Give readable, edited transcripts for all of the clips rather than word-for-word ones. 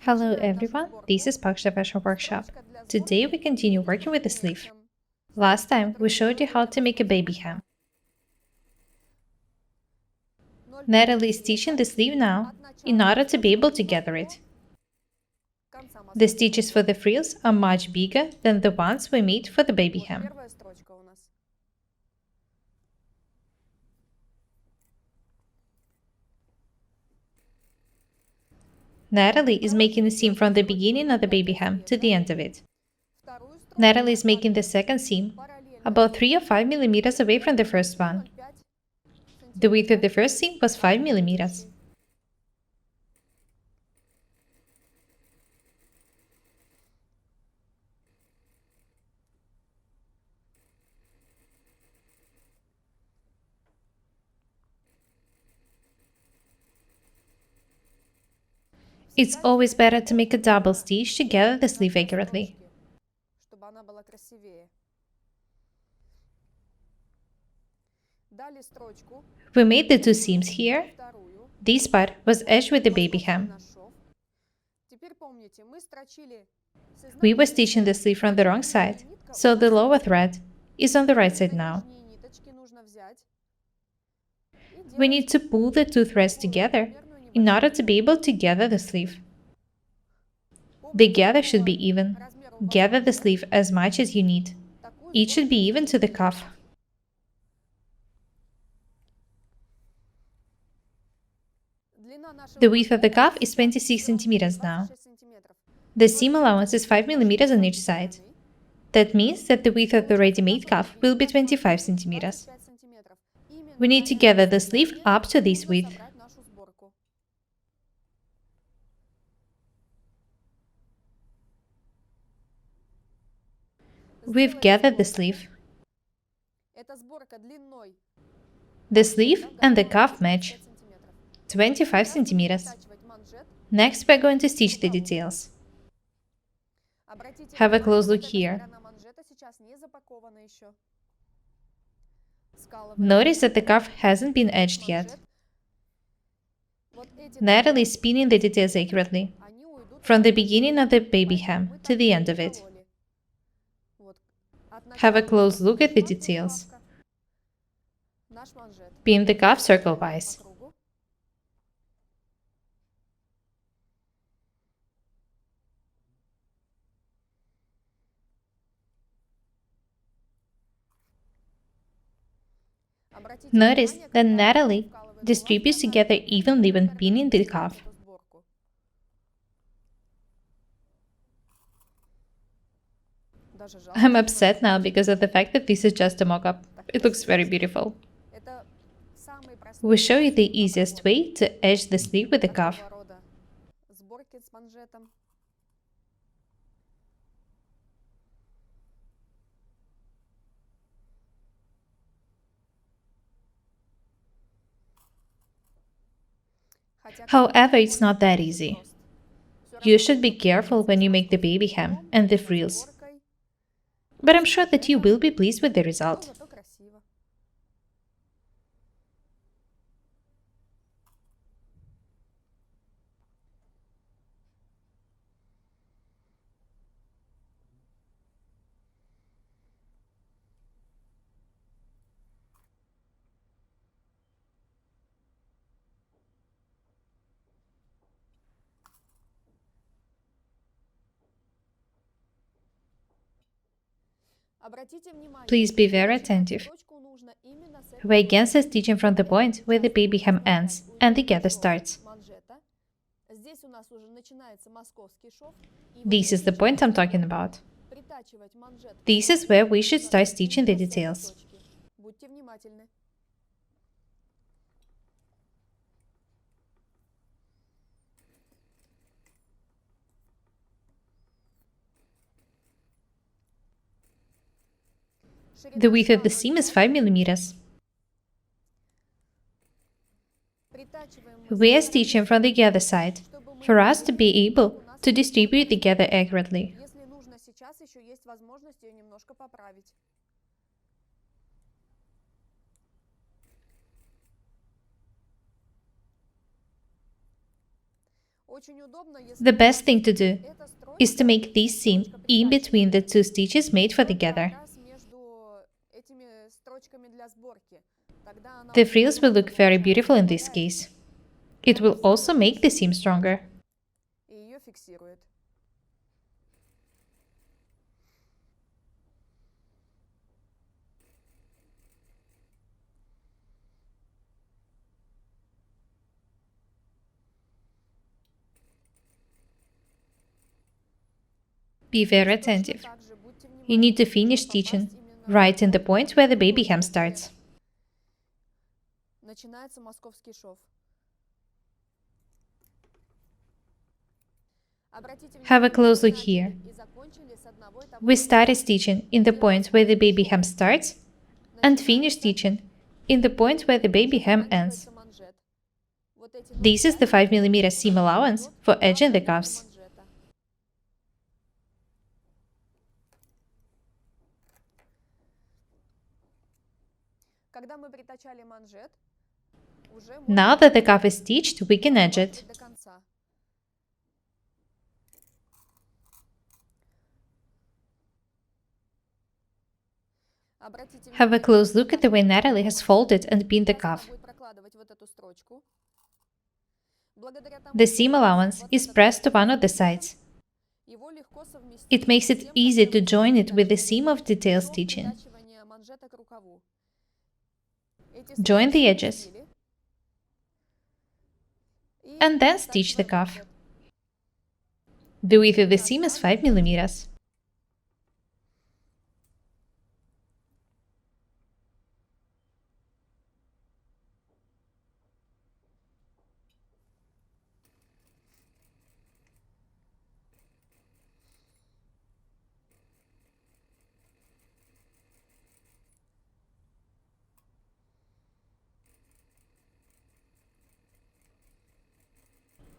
Hello everyone, this is Paukshte Fashion Workshop. Today we continue working with the sleeve. Last time we showed you how to make a baby hem. Natalie is stitching the sleeve now in order to be able to gather it. The stitches for the frills are much bigger than the ones we made for the baby hem. Natalie is making a seam from the beginning of the baby hem to the end of it. Natalie is making the second seam about 3 or 5 millimeters away from the first one. The width of the first seam was 5 millimeters. It's always better to make a double stitch to gather the sleeve accurately. We made the two seams here. This part was edged with the baby hem. We were stitching the sleeve from the wrong side, so the lower thread is on the right side now. We need to pull the two threads together in order to be able to gather the sleeve. The gather should be even. Gather the sleeve as much as you need. It should be even to the cuff. The width of the cuff is 26 centimeters now. The seam allowance is 5 millimeters on each side. That means that the width of the ready-made cuff will be 25 centimeters. We need to gather the sleeve up to this width. We've gathered the sleeve. The sleeve and the cuff match. 25 centimeters. Next, we're going to stitch the details. Have a close look here. Notice that the cuff hasn't been edged yet. Natalie is pinning the details accurately, from the beginning of the baby hem to the end of it. Have a close look at the details. Pin the cuff circle-wise. Notice that Natalie distributes together evenly when pinning the cuff. I'm upset now because of the fact that this is just a mock-up. It looks very beautiful. We show you the easiest way to edge the sleeve with the cuff. However, it's not that easy. You should be careful when you make the baby hem and the frills. But I'm sure that you will be pleased with the result. Please be very attentive. We again start stitching from the point where the baby hem ends and the gather starts. This is the point I'm talking about. This is where we should start stitching the details. The width of the seam is 5 millimeters. We are stitching from the gather side for us to be able to distribute the gather accurately. The best thing to do is to make this seam in between the two stitches made for together. The frills will look very beautiful in this case. It will also make the seam stronger. Be very attentive. You need to finish stitching right in the point where the baby hem starts. Have a close look here. We started stitching in the point where the baby hem starts and finished stitching in the point where the baby hem ends. This is the 5 mm seam allowance for edging the cuffs. Now that the cuff is stitched, we can edge it. Have a close look at the way Natalie has folded and pinned the cuff. The seam allowance is pressed to one of the sides. It makes it easy to join it with the seam of detail stitching. Join the edges and then stitch the cuff. The width of the seam is 5 mm.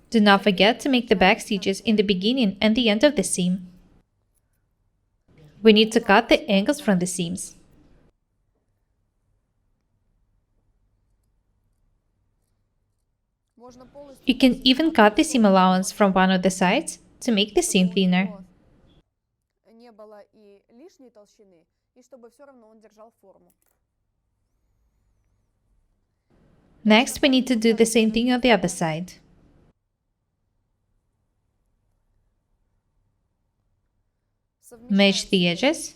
Do not forget to make the back stitches in the beginning and the end of the seam. We need to cut the angles from the seams. You can even cut the seam allowance from one of the sides to make the seam thinner. Next, we need to do the same thing on the other side. Match the edges,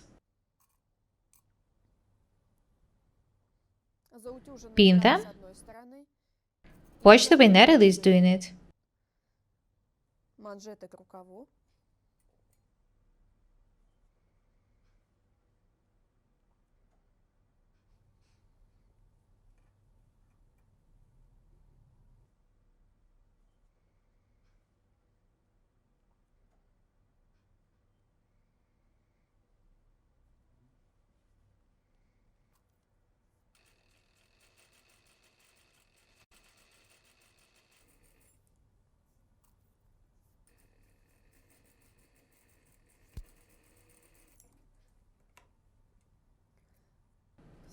pin them. Watch the way Natalie is doing it.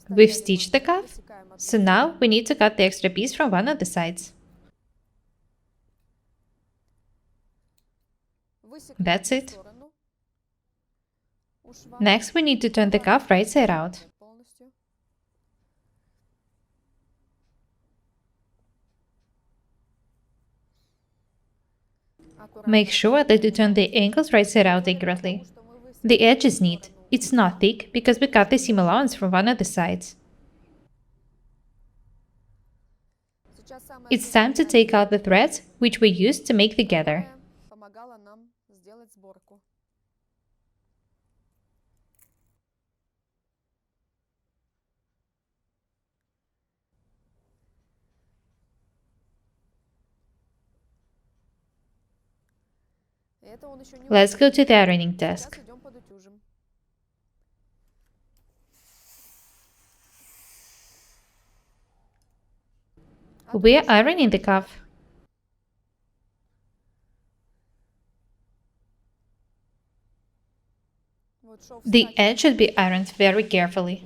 We've stitched the cuff, so now we need to cut the extra piece from one of the sides. That's it. Next, we need to turn the cuff right side out. Make sure that you turn the angles right side out accurately. The edge is neat. It's not thick because we cut the seam allowance from one of the sides. It's time to take out the threads which we used to make the gather. Let's go to the ironing desk. We're ironing the cuff. The edge should be ironed very carefully.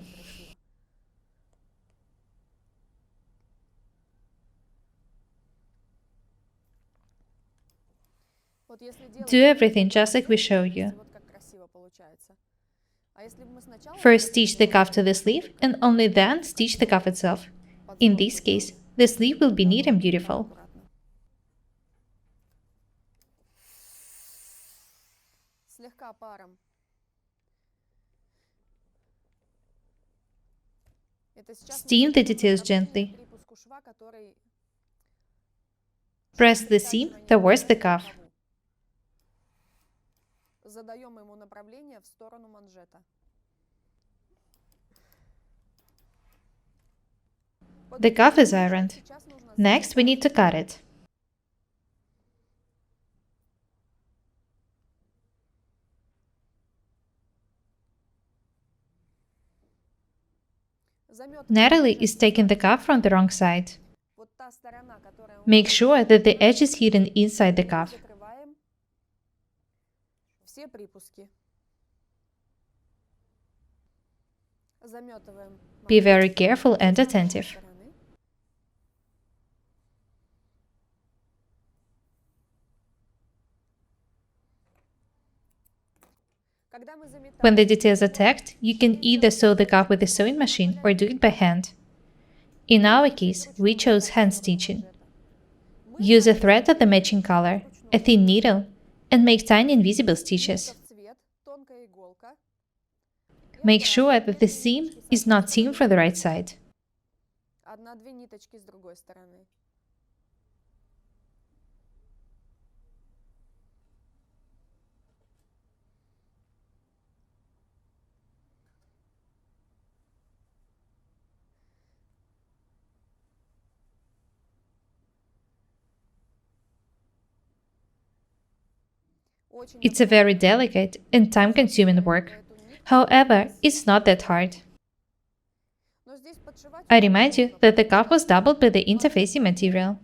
Do everything just like we show you. First stitch the cuff to the sleeve and only then stitch the cuff itself. In this case, the sleeve will be neat and beautiful. Steam the details gently. Press the seam towards the cuff. The cuff is ironed. Next, we need to cut it. Nataly is taking the cuff from the wrong side. Make sure that the edge is hidden inside the cuff. Be very careful and attentive. When the details are tacked, you can either sew the cuff with a sewing machine or do it by hand. In our case, we chose hand stitching. Use a thread of the matching color, a thin needle, and make tiny invisible stitches. Make sure that the seam is not sewn from the right side. It's a very delicate and time-consuming work. However, it's not that hard. I remind you that the cuff was doubled by the interfacing material.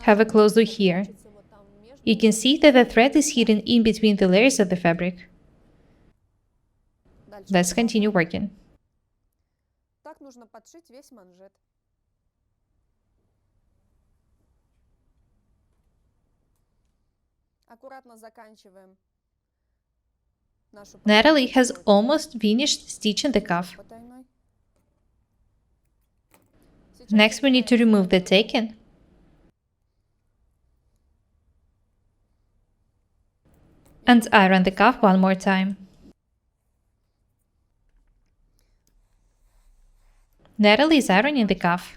Have a close look here. You can see that the thread is hidden in between the layers of the fabric. Let's continue working. Nataly has almost finished stitching the cuff. Next, we need to remove the tacking and iron the cuff one more time. Nataly is ironing the cuff.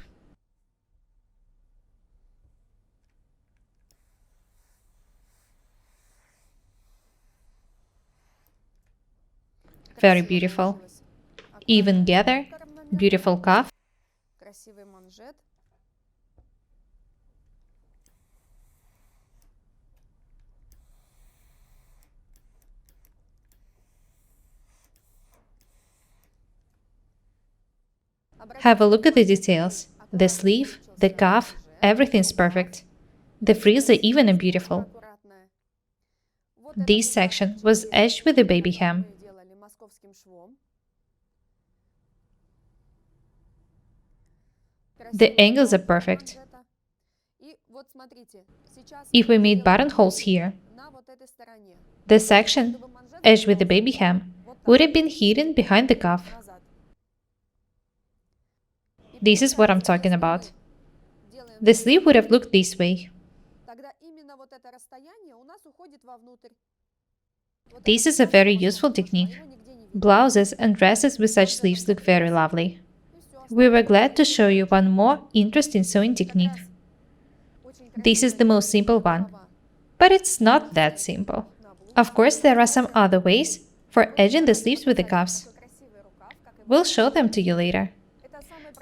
Very beautiful. Even gather, beautiful cuff. Have a look at the details. The sleeve, the cuff, everything's perfect. The frills are even and beautiful. This section was edged with a baby hem. The angles are perfect. If we made buttonholes here, the section, edged with the baby hem, would have been hidden behind the cuff. This is what I'm talking about. The sleeve would have looked this way. This is a very useful technique. Blouses and dresses with such sleeves look very lovely. We were glad to show you one more interesting sewing technique. This is the most simple one, but it's not that simple. Of course, there are some other ways for edging the sleeves with the cuffs. We'll show them to you later.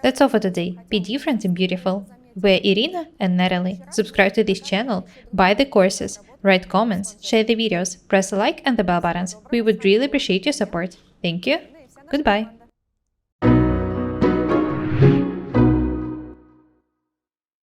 That's all for today. Be different and beautiful. We're Irina and Nataly. Subscribe to this channel, buy the courses, write comments, share the videos, press a like and the bell buttons. We would really appreciate your support. Thank you. Goodbye.